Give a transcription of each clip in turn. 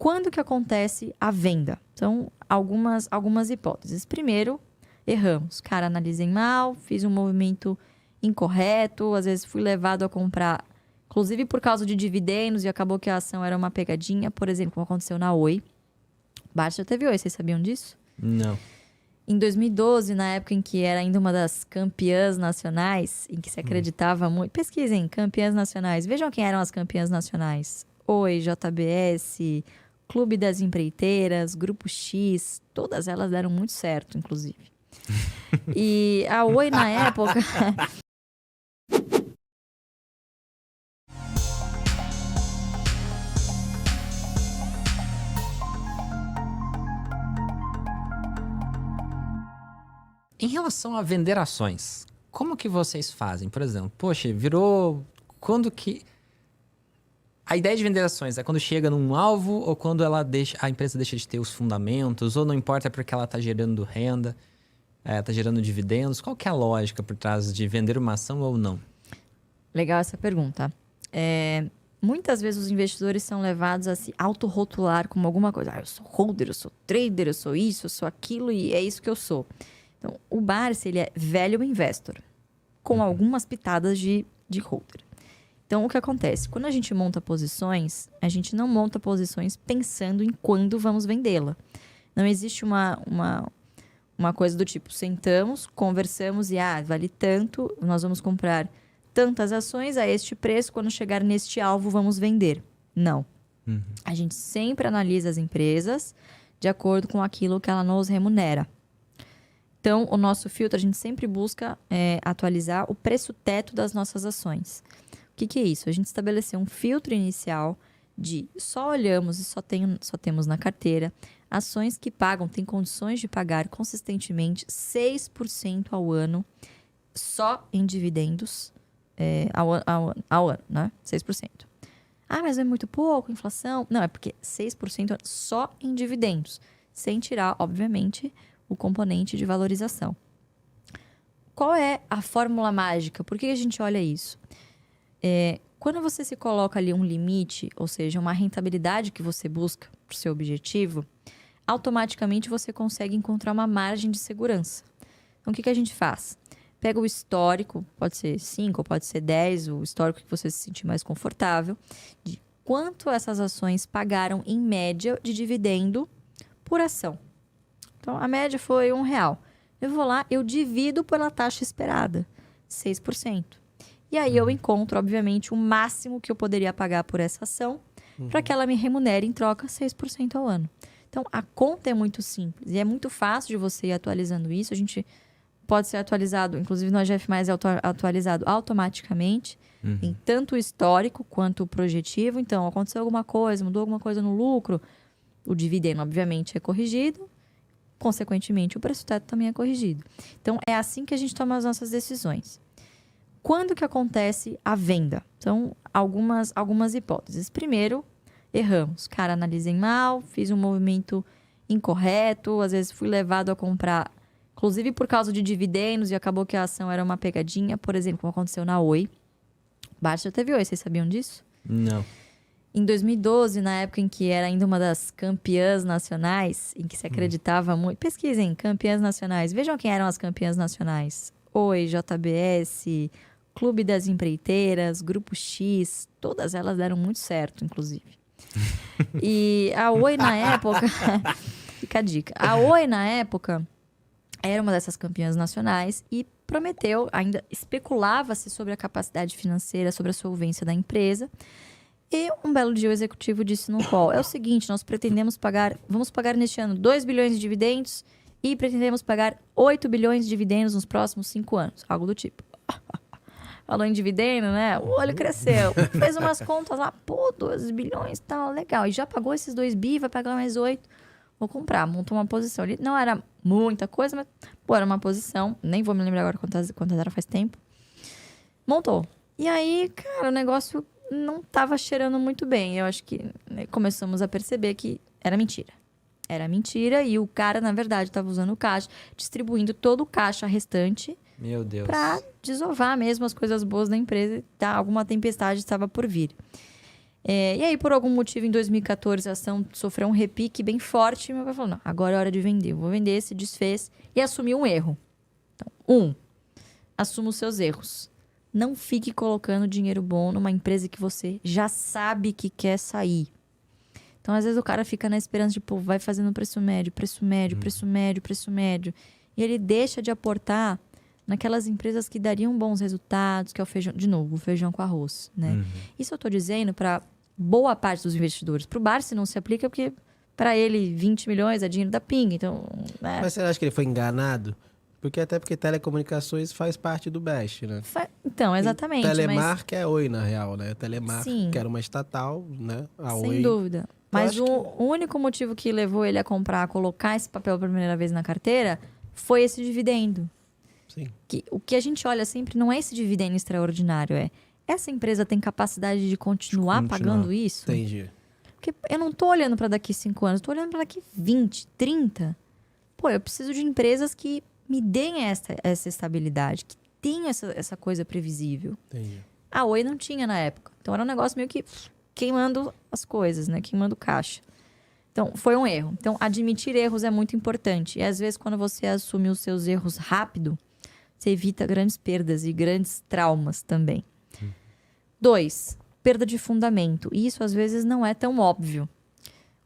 Quando que acontece a venda? Então, algumas hipóteses. Primeiro, erramos. Cara, analisei mal, fiz um movimento incorreto, às vezes fui levado a comprar, inclusive por causa de dividendos, e acabou que a ação era uma pegadinha. Por exemplo, como aconteceu na Oi. Bart já teve Oi, vocês sabiam disso? Não. Em 2012, na época em que era ainda uma das campeãs nacionais, em que se acreditava muito... Pesquisem, campeãs nacionais. Vejam quem eram as campeãs nacionais. Oi, JBS, Clube das Empreiteiras, Grupo X. Todas elas deram muito certo, inclusive. E a Oi, na época... Em relação a vender ações, como que vocês fazem? Por exemplo, poxa, virou... Quando que... A ideia de vender ações é quando chega num alvo ou quando a empresa deixa de ter os fundamentos, ou não importa, é porque ela está gerando renda, está gerando dividendos. Qual que é a lógica por trás de vender uma ação ou não? Legal essa pergunta. Muitas vezes os investidores são levados a se autorrotular como alguma coisa. Eu sou holder, eu sou trader, eu sou isso, eu sou aquilo e é isso que eu sou. Então, o Barsi, ele é velho investor, com algumas pitadas de holder. Então, o que acontece? Quando a gente monta posições, a gente não monta posições pensando em quando vamos vendê-la. Não existe uma coisa do tipo, sentamos, conversamos e, vale tanto, nós vamos comprar tantas ações a este preço, quando chegar neste alvo, vamos vender. Não. A gente sempre analisa as empresas de acordo com aquilo que ela nos remunera. Então, o nosso filtro, a gente sempre busca atualizar o preço teto das nossas ações. O que é isso? A gente estabeleceu um filtro inicial de só olhamos e só temos na carteira ações que têm condições de pagar consistentemente 6% ao ano, só em dividendos ao ano, né? 6%. Mas é muito pouco, inflação? Não, é porque 6% só em dividendos, sem tirar, obviamente, o componente de valorização. Qual é a fórmula mágica? Por que a gente olha isso? Quando você se coloca ali um limite, ou seja, uma rentabilidade que você busca para o seu objetivo, automaticamente você consegue encontrar uma margem de segurança. Então, o que a gente faz? Pega o histórico, pode ser 5 ou pode ser 10, o histórico que você se sentir mais confortável, de quanto essas ações pagaram em média de dividendo por ação. Então, a média foi R$1. Eu vou lá, eu divido pela taxa esperada, 6%. E aí eu encontro, obviamente, o máximo que eu poderia pagar por essa ação para que ela me remunere em troca 6% ao ano. Então, a conta é muito simples e é muito fácil de você ir atualizando isso. A gente pode ser atualizado, inclusive no AGF+, é atualizado automaticamente, em tanto o histórico quanto o projetivo. Então, aconteceu alguma coisa, mudou alguma coisa no lucro, o dividendo, obviamente, é corrigido. Consequentemente, o preço teto também é corrigido. Então, é assim que a gente toma as nossas decisões. Quando que acontece a venda? Então, algumas hipóteses. Primeiro, erramos. Cara, analisei mal, fiz um movimento incorreto, às vezes fui levado a comprar, inclusive por causa de dividendos, e acabou que a ação era uma pegadinha. Por exemplo, como aconteceu na Oi. Bart já teve Oi, vocês sabiam disso? Não. Em 2012, na época em que era ainda uma das campeãs nacionais, em que se acreditava muito... Pesquisem, campeãs nacionais. Vejam quem eram as campeãs nacionais. Oi, JBS, Clube das Empreiteiras, Grupo X. Todas elas deram muito certo, inclusive. E a Oi, na época... Fica a dica. A Oi, na época, era uma dessas campeãs nacionais e prometeu, ainda especulava-se sobre a capacidade financeira, sobre a solvência da empresa. E um belo dia o executivo disse no call, é o seguinte, nós vamos pagar neste ano 2 bilhões de dividendos e pretendemos pagar 8 bilhões de dividendos nos próximos 5 anos. Algo do tipo. Falou em dividendo, né? O olho cresceu. Fez umas contas lá, 2 bilhões, tal, legal. E já pagou esses 2 bi, vai pagar mais 8. Vou comprar, montou uma posição. Ele não era muita coisa, mas, era uma posição. Nem vou me lembrar agora quantas era faz tempo. Montou. E aí, cara, o negócio não estava cheirando muito bem. Eu acho que começamos a perceber que era mentira. Era mentira e o cara, na verdade, estava usando o caixa, distribuindo todo o caixa restante. Meu Deus. Para desovar mesmo as coisas boas da empresa. Tá? Alguma tempestade estava por vir. E aí, por algum motivo, em 2014, a ação sofreu um repique bem forte. E meu pai falou, não, agora é hora de vender. Eu vou vender, se desfez e assumiu um erro. Então, assuma os seus erros. Não fique colocando dinheiro bom numa empresa que você já sabe que quer sair. Então, às vezes, o cara fica na esperança de, pô, vai fazendo preço médio, preço médio, preço médio, preço médio. E ele deixa de aportar naquelas empresas que dariam bons resultados, que é o feijão, de novo, o feijão com arroz, né? Isso eu tô dizendo para boa parte dos investidores. Para o Barsi não se aplica porque para ele 20 milhões é dinheiro da pinga, então... né? Mas você acha que ele foi enganado? Até porque telecomunicações faz parte do BEST, né? Então, exatamente. Telemar que é Oi, na real, né? Telemar, Sim. que era uma estatal, né? A Sem Oi. dúvida. Mas acho o único motivo que levou ele a colocar esse papel pela primeira vez na carteira, foi esse dividendo. Sim. O que a gente olha sempre não é esse dividendo extraordinário, essa empresa tem capacidade de continuar pagando isso? Entendi. Porque eu não tô olhando para daqui 5 anos, eu tô olhando para daqui 20, 30. Pô, eu preciso de empresas que me deem essa estabilidade, que tenham essa coisa previsível. Entendi. A Oi não tinha na época. Então era um negócio meio que queimando as coisas, né? Queimando caixa. Então, foi um erro. Então, admitir erros é muito importante. E às vezes, quando você assume os seus erros rápido, você evita grandes perdas e grandes traumas também. 2, perda de fundamento. E isso, às vezes, não é tão óbvio.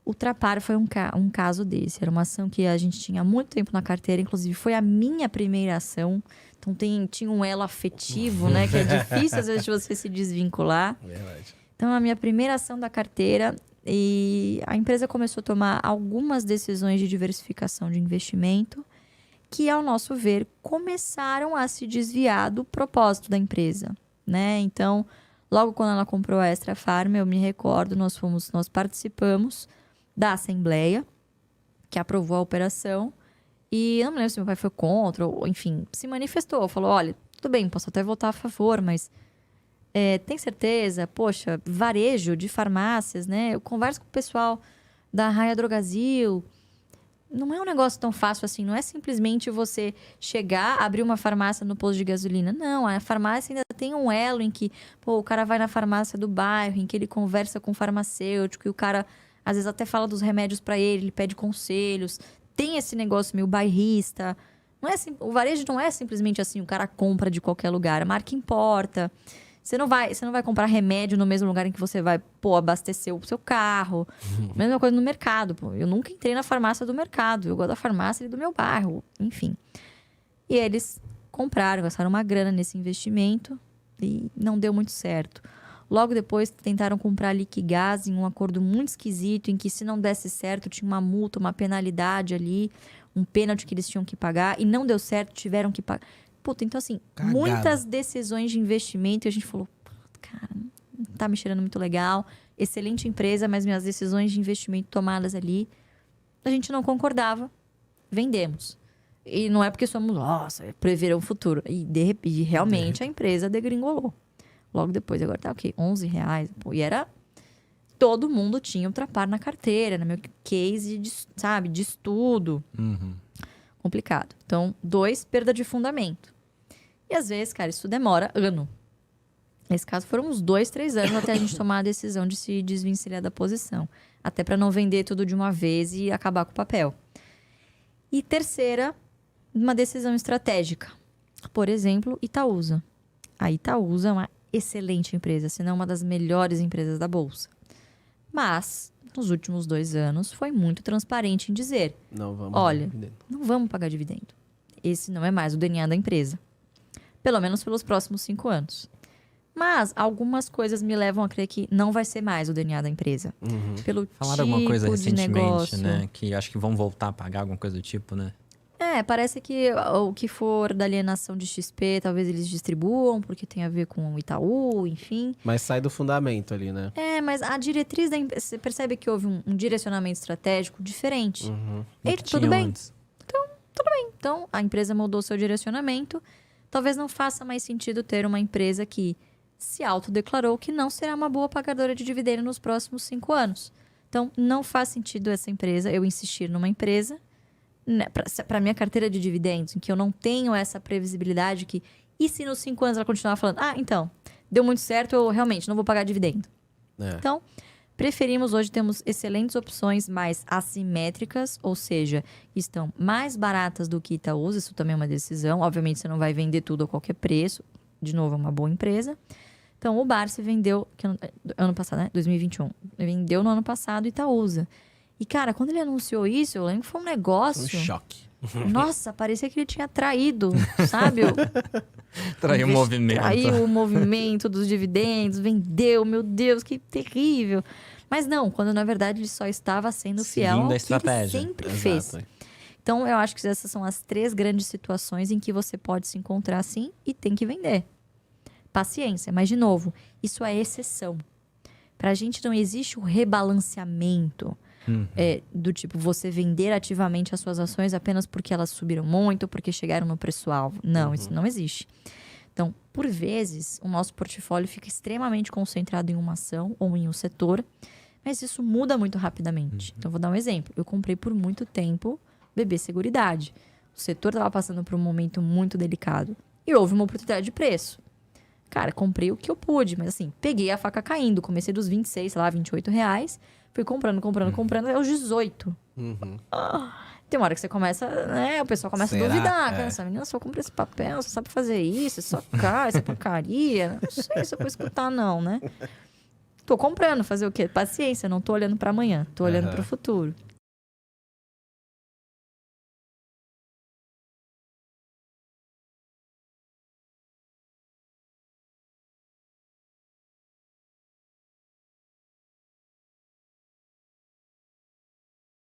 O Trapar foi um caso desse. Era uma ação que a gente tinha há muito tempo na carteira. Inclusive, foi a minha primeira ação. Então, tinha um elo afetivo, né? Que é difícil, às vezes, de você se desvincular. Verdade. Então, a minha primeira ação da carteira... E a empresa começou a tomar algumas decisões de diversificação de investimento que, ao nosso ver, começaram a se desviar do propósito da empresa, né? Então, logo quando ela comprou a Extra Farma, eu me recordo, nós participamos da assembleia que aprovou a operação e eu não lembro se meu pai foi contra ou, enfim, se manifestou, falou, olha, tudo bem, posso até votar a favor, mas... tem certeza? Poxa, varejo de farmácias, né? Eu converso com o pessoal da Raia Drogasil. Não é um negócio tão fácil assim. Não é simplesmente você chegar, abrir uma farmácia no posto de gasolina. Não, a farmácia ainda tem um elo em que, pô, o cara vai na farmácia do bairro, em que ele conversa com o farmacêutico e o cara, às vezes, até fala dos remédios para ele pede conselhos. Tem esse negócio meio bairrista. Não é assim, o varejo não é simplesmente assim, o cara compra de qualquer lugar. A marca importa. Você não vai comprar remédio no mesmo lugar em que você vai, pô, abastecer o seu carro. Mesma coisa no mercado, pô. Eu nunca entrei na farmácia do mercado. Eu gosto da farmácia do meu bairro, enfim. E eles compraram, gastaram uma grana nesse investimento e não deu muito certo. Logo depois, tentaram comprar a Liquigás em um acordo muito esquisito, em que se não desse certo, tinha uma multa, uma penalidade ali, um pênalti que eles tinham que pagar. E não deu certo, tiveram que pagar. Puta, então assim, Cagada. muitas decisões de investimento e a gente falou, cara, não tá me cheirando muito legal, excelente empresa, mas minhas decisões de investimento tomadas ali, a gente não concordava, vendemos. E não é porque somos, nossa, prever o futuro. E realmente a empresa degringolou. Logo depois, agora tá o quê? R$11. Pô, e era... Todo mundo tinha o Trapar na carteira, no meu case, de estudo. Complicado. Então, 2, perda de fundamento. E às vezes, cara, isso demora ano. Nesse caso, foram uns 2, 3 anos até a gente tomar a decisão de se desvencilhar da posição. Até para não vender tudo de uma vez e acabar com o papel. E terceira, uma decisão estratégica. Por exemplo, Itaúsa. A Itaúsa é uma excelente empresa, se não uma das melhores empresas da Bolsa. Mas, nos últimos 2 anos, foi muito transparente em dizer... Não vamos olha, não vamos pagar dividendo. Esse não é mais o DNA da empresa. Pelo menos pelos próximos 5 anos. Mas algumas coisas me levam a crer que não vai ser mais o DNA da empresa. Pelo Falaram tipo alguma coisa de recentemente, negócio. né? Que acho que vão voltar a pagar alguma coisa do tipo, né? Parece que o que for da alienação de XP, talvez eles distribuam, porque tem a ver com o Itaú, enfim. Mas sai do fundamento ali, né? Mas a diretriz da empresa, você percebe que houve um direcionamento estratégico diferente. E Que tudo tinham bem. antes. Então, a empresa mudou seu direcionamento. Talvez não faça mais sentido ter uma empresa que se autodeclarou que não será uma boa pagadora de dividendo nos próximos 5 anos. Então, não faz sentido essa empresa, eu insistir numa empresa, né, para minha carteira de dividendos, em que eu não tenho essa previsibilidade que... E se nos 5 anos ela continuar falando, então, deu muito certo, eu realmente não vou pagar dividendo. É. Então, preferimos hoje, temos excelentes opções mais assimétricas, ou seja, estão mais baratas do que Itaúsa, isso também é uma decisão. Obviamente, você não vai vender tudo a qualquer preço. De novo, é uma boa empresa. Então, o Barsi vendeu, ano passado, né? 2021. Vendeu no ano passado Itaúsa. E, cara, quando ele anunciou isso, eu lembro que foi um negócio... Um choque. Nossa, parecia que ele tinha traído, sabe? Traiu o movimento. Traiu o movimento dos dividendos, vendeu, meu Deus, que terrível. Mas não, quando na verdade ele só estava sendo fiel Seguindo ao a que estratégia. ele sempre fez. Exato. Então, eu acho que essas são as 3 grandes situações em que você pode se encontrar assim e tem que vender. Paciência, mas de novo, isso é exceção. Pra gente não existe o rebalanceamento do tipo você vender ativamente as suas ações apenas porque elas subiram muito, porque chegaram no preço-alvo. Não, isso não existe. Então, por vezes, o nosso portfólio fica extremamente concentrado em uma ação ou em um setor, mas isso muda muito rapidamente. Então, vou dar um exemplo. Eu comprei por muito tempo BB Seguridade. O setor estava passando por um momento muito delicado e houve uma oportunidade de preço. Cara, comprei o que eu pude, mas assim, peguei a faca caindo. Comecei dos 26, sei lá, 28 reais. Fui comprando até os 18. Tem uma hora que você começa, né? O pessoal começa a Será? duvidar. É. Essa menina só compra esse papel, só sabe fazer isso, só cai, essa porcaria. Não sei se eu vou escutar, não, né? Tô comprando, fazer o quê? Paciência, não tô olhando pra amanhã, tô olhando pro futuro.